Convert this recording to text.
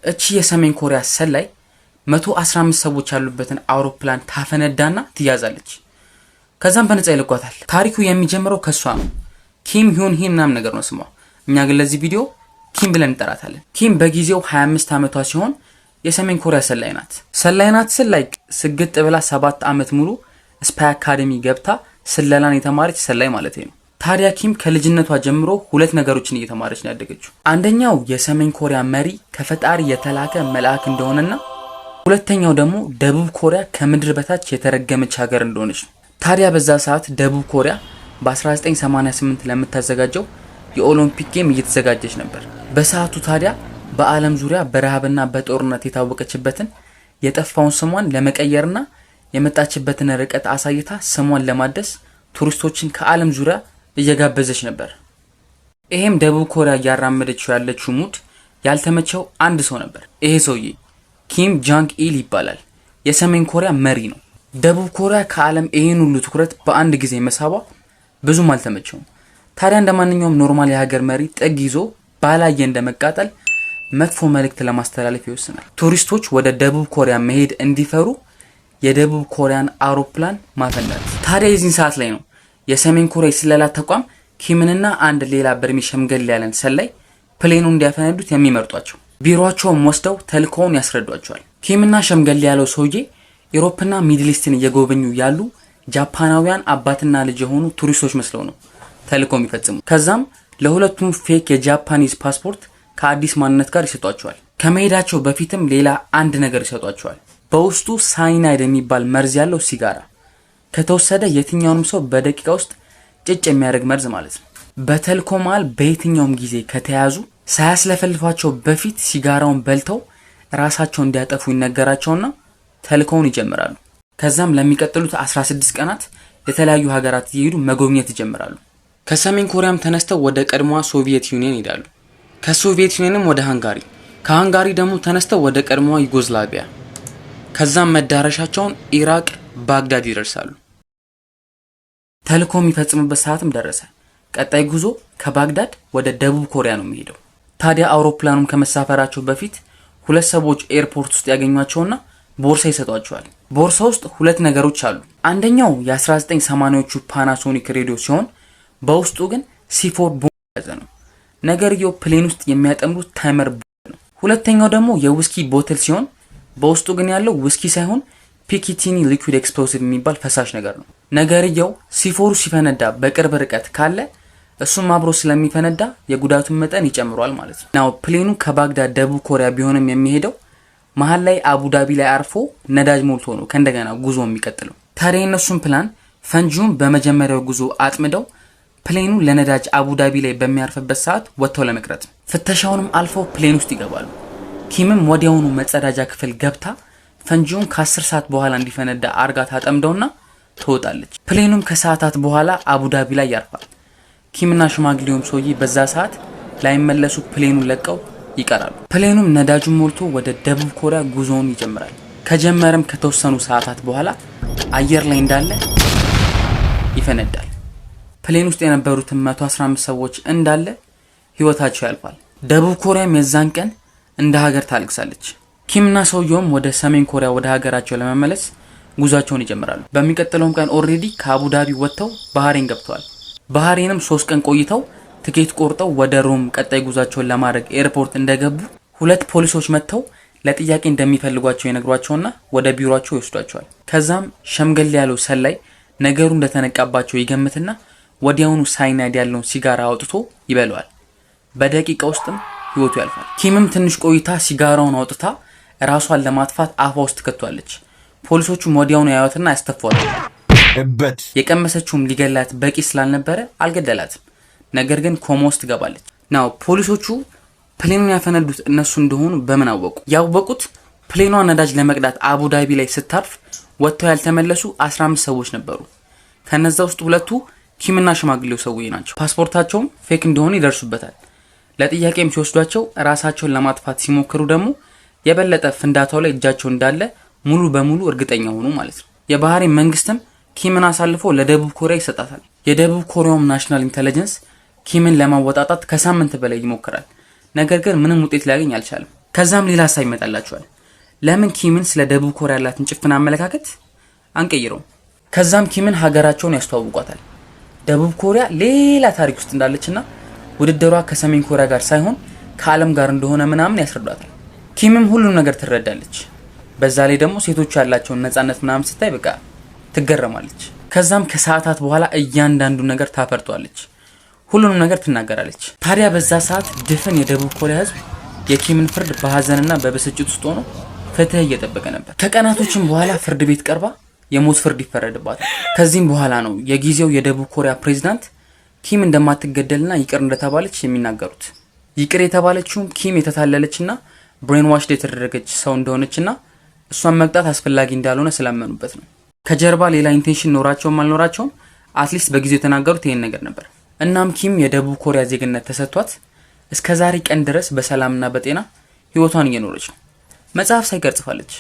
እቺ የሰሜን ኮሪያ ሰላይ 115 ሰዎች ያሉበትን አውሮፕላን ታፈነዳና ትያዛለች። ከዛም በነፃ ይለቋታል። ታሪኩ የሚጀምረው ከሷ ነው። ኪም ሂዩን ሂ ምናምን ነገር ነው ስሟ። እኛ ግን ለዚህ ቪዲዮ ኪም ብለን እንጠራታለን። ኪም በጊዜው 25 ዓመቷ ሲሆን የሰሜን ኮሪያ ሰላይ ናት። ሰላይ ናት ስላይ ስግጥ ብላ 7 ዓመት ሙሉ ስፓይ አካዳሚ ገብታ ስለላን የተማረች ሰላይ ማለት ነው። ታዲያ ኪም ከልጅነቷ ጀምሮ ሁለት ነገሮችን እየተማረች ነው ያደገችው። አንደኛው የሰሜን ኮሪያ መሪ ከፈጣሪ የተላከ መልአክ እንደሆነና ሁለተኛው ደግሞ ደቡብ ኮሪያ ከምድር በታች የተረገመች ሀገር እንደሆነች ነው። ታዲያ በዛ ሰዓት ደቡብ ኮሪያ በ1988 ለምታዘጋጀው የኦሎምፒክ ጌም እየተዘጋጀች ነበር። በሰዓቱ ታዲያ በዓለም ዙሪያ በረሃብና በጦርነት የታወቀችበትን የጠፋውን ስሟን ለመቀየርና የመጣችበትን ርቀት አሳይታ ስሟን ለማደስ ቱሪስቶችን ከዓለም ዙሪያ እየጋበዘች ነበር። ይሄም ደቡብ ኮሪያ ያራመደችው ያለችው ሙድ ያልተመቸው አንድ ሰው ነበር። ይሄ ሰውዬ ኪም ጃንግ ኢል ይባላል። የሰሜን ኮሪያ መሪ ነው። ደቡብ ኮሪያ ከዓለም ይሄን ሁሉ ትኩረት በአንድ ጊዜ መሳቧ ብዙም አልተመቸውም። ታዲያ እንደማንኛውም ኖርማል የሀገር መሪ ጥግ ይዞ ባላየ እንደመቃጠል መጥፎ መልእክት ለማስተላለፍ ይወስናል። ቱሪስቶች ወደ ደቡብ ኮሪያ መሄድ እንዲፈሩ የደቡብ ኮሪያን አውሮፕላን ማፈንዳት። ታዲያ የዚህን ሰዓት ላይ ነው የሰሜን ኮሪያ ስለላ ተቋም ኪምንና አንድ ሌላ በርሚ ሸምገል ያለን ሰላይ ፕሌኑ እንዲያፈነዱት የሚመርጧቸው። ቢሮአቸውም ወስደው ተልኮውን ያስረዷቸዋል። ኪምና ሸምገል ያለው ሰውዬ ዩሮፕና ሚድል ኢስትን እየጎበኙ ያሉ ጃፓናውያን አባትና ልጅ የሆኑ ቱሪስቶች መስለው ነው ተልኮ የሚፈጽሙ። ከዛም ለሁለቱም ፌክ የጃፓኒዝ ፓስፖርት ከአዲስ ማንነት ጋር ይሰጧቸዋል። ከመሄዳቸው በፊትም ሌላ አንድ ነገር ይሰጧቸዋል። በውስጡ ሳይናይድ የሚባል መርዝ ያለው ሲጋራ ከተወሰደ የትኛውንም ሰው በደቂቃ ውስጥ ጭጭ የሚያደርግ መርዝ ማለት ነው። በተልኮ መሃል በየትኛውም ጊዜ ከተያዙ ሳያስለፈልፏቸው በፊት ሲጋራውን በልተው ራሳቸውን እንዲያጠፉ ይነገራቸውና ተልኮውን ይጀምራሉ። ከዛም ለሚቀጥሉት 16 ቀናት የተለያዩ ሀገራት እየሄዱ መጎብኘት ይጀምራሉ። ከሰሜን ኮሪያም ተነስተው ወደ ቀድሞዋ ሶቪየት ዩኒየን ይሄዳሉ። ከሶቪየት ዩኒየንም ወደ ሃንጋሪ፣ ከሃንጋሪ ደግሞ ተነስተው ወደ ቀድሞዋ ዩጎዝላቪያ፣ ከዛም መዳረሻቸውን ኢራቅ ባግዳድ ይደርሳሉ። ተልኮ የሚፈጽሙበት ሰዓትም ደረሰ። ቀጣይ ጉዞ ከባግዳድ ወደ ደቡብ ኮሪያ ነው የሚሄደው። ታዲያ አውሮፕላኑም ከመሳፈራቸው በፊት ሁለት ሰዎች ኤርፖርት ውስጥ ያገኟቸውና ቦርሳ ይሰጧቸዋል። ቦርሳ ውስጥ ሁለት ነገሮች አሉ። አንደኛው የ1980ዎቹ ፓናሶኒክ ሬዲዮ ሲሆን በውስጡ ግን C4 ቦምብ ያዘ ነው። ነገርየው ፕሌን ውስጥ የሚያጠምሩት ታይመር ቦምብ ነው። ሁለተኛው ደግሞ የውስኪ ቦትል ሲሆን በውስጡ ግን ያለው ውስኪ ሳይሆን ፒኪቲኒ ሊኩዊድ ኤክስፕሎሲቭ የሚባል ፈሳሽ ነገር ነው። ነገርየው C4 ሲፈነዳ በቅርብ ርቀት ካለ እሱም አብሮ ስለሚፈነዳ የጉዳቱን መጠን ይጨምራል ማለት ነው። ናው ፕሌኑ ከባግዳድ ደቡብ ኮሪያ ቢሆንም የሚሄደው መሃል ላይ አቡዳቢ ላይ አርፎ ነዳጅ ሞልቶ ነው ከእንደገና ጉዞ የሚቀጥለው። ታዲያ እነሱም ፕላን ፈንጂውን በመጀመሪያው ጉዞ አጥምደው ፕሌኑ ለነዳጅ አቡዳቢ ላይ በሚያርፍበት ሰዓት ወጥተው ለመቅረት ፍተሻውንም አልፈው ፕሌን ውስጥ ይገባሉ። ኪምም ወዲያውኑ መጸዳጃ ክፍል ገብታ ፈንጂውን ከ10 ሰዓት በኋላ እንዲፈነዳ አርጋ ታጠምደውና ትወጣለች። ፕሌኑም ከሰዓታት በኋላ አቡዳቢ ላይ ያርፋል። ኪምና ሽማግሌውም ሰውዬ በዛ ሰዓት ላይመለሱ ፕሌኑን ለቀው ይቀራሉ። ፕሌኑም ነዳጁን ሞልቶ ወደ ደቡብ ኮሪያ ጉዞውን ይጀምራል። ከጀመረም ከተወሰኑ ሰዓታት በኋላ አየር ላይ እንዳለ ይፈነዳል። ፕሌን ውስጥ የነበሩትን 115 ሰዎች እንዳለ ህይወታቸው ያልፋል። ደቡብ ኮሪያም የዛን ቀን እንደ ሀገር ታለቅሳለች። ኪምና ሰውየውም ወደ ሰሜን ኮሪያ ወደ ሀገራቸው ለመመለስ ጉዟቸውን ይጀምራሉ። በሚቀጥለውም ቀን ኦሬዲ ከአቡዳቢ ወጥተው ባህሬን ገብተዋል። ባህሬንም 3 ቀን ቆይተው ትኬት ቆርጠው ወደ ሮም ቀጣይ ጉዟቸውን ለማድረግ ኤርፖርት እንደገቡ ሁለት ፖሊሶች መጥተው ለጥያቄ እንደሚፈልጓቸው ይነግሯቸውና ወደ ቢሮአቸው ይወስዷቸዋል። ከዛም ሸምገል ያለው ሰላይ ነገሩ እንደተነቃባቸው ይገምትና ወዲያውኑ ሳይናይድ ያለውን ሲጋራ አውጥቶ ይበለዋል። በደቂቃ ውስጥም ህይወቱ ያልፋል። ኪምም ትንሽ ቆይታ ሲጋራውን አውጥታ ራሷን ለማጥፋት አፏ ውስጥ ከቷለች። ፖሊሶቹም ወዲያውኑ ያዩትና ያስተፋዋል። የቀመሰችውም ሊገላት በቂ ስላልነበረ አልገደላትም። ነገር ግን ኮማ ውስጥ ገባለች። ናው ፖሊሶቹ ፕሌኑን ያፈነዱት እነሱ እንደሆኑ በምን አወቁ? ያወቁት ፕሌኗ ነዳጅ ለመቅዳት አቡዳቢ ላይ ስታርፍ ወጥተው ያልተመለሱ 15 ሰዎች ነበሩ። ከነዛ ውስጥ ሁለቱ ኪምና ሽማግሌው ሰውዬ ናቸው። ፓስፖርታቸውም ፌክ እንደሆነ ይደርሱበታል። ለጥያቄም ሲወስዷቸው ራሳቸውን ለማጥፋት ሲሞክሩ ደግሞ የበለጠ ፍንዳታው ላይ እጃቸው እንዳለ ሙሉ በሙሉ እርግጠኛ ሆኑ ማለት ነው። የባህሬን መንግስትም ኪምን አሳልፎ ለደቡብ ኮሪያ ይሰጣታል። የደቡብ ኮሪያው ናሽናል ኢንተለጀንስ ኪምን ለማወጣጣት ከሳምንት በላይ ይሞክራል። ነገር ግን ምንም ውጤት ሊያገኝ አልቻለም። ከዛም ሌላ ሀሳብ ይመጣላቸዋል። ለምን ኪምን ስለ ደቡብ ኮሪያ ያላትን ጭፍን አመለካከት አንቀይረው? ከዛም ኪምን ሀገራቸውን ያስተዋውቋታል። ደቡብ ኮሪያ ሌላ ታሪክ ውስጥ እንዳለችና ውድድሯ ከሰሜን ኮሪያ ጋር ሳይሆን ከዓለም ጋር እንደሆነ ምናምን ያስረዷታል። ኪምም ሁሉም ነገር ትረዳለች። በዛ ላይ ደግሞ ሴቶች ያላቸውን ነፃነት ምናምን ስታይ በቃ ትገረማለች። ከዛም ከሰዓታት በኋላ እያንዳንዱ ነገር ታፈርጧለች። ሁሉንም ነገር ትናገራለች። ታዲያ በዛ ሰዓት ድፍን የደቡብ ኮሪያ ህዝብ የኪምን ፍርድ በሀዘንና በብስጭት ውስጥ ሆኖ ፍትህ እየጠበቀ ነበር። ከቀናቶችም በኋላ ፍርድ ቤት ቀርባ የሞት ፍርድ ይፈረድባታል። ከዚህም በኋላ ነው የጊዜው የደቡብ ኮሪያ ፕሬዝዳንት ኪም እንደማትገደልና ይቅር እንደተባለች የሚናገሩት። ይቅር የተባለችው ኪም የተታለለችና ብሬን ዋሽድ የተደረገች ሰው እንደሆነችና እሷን መቅጣት አስፈላጊ እንዳልሆነ ስላመኑበት ነው። ከጀርባ ሌላ ኢንቴንሽን ኖራቸውም አልኖራቸውም አትሊስት በጊዜው የተናገሩት ይሄን ነገር ነበር። እናም ኪም የደቡብ ኮሪያ ዜግነት ተሰጥቷት እስከዛሬ ቀን ድረስ በሰላምና በጤና ህይወቷን እየኖረች ነው። መጽሐፍ ሳይቀር ጽፋለች።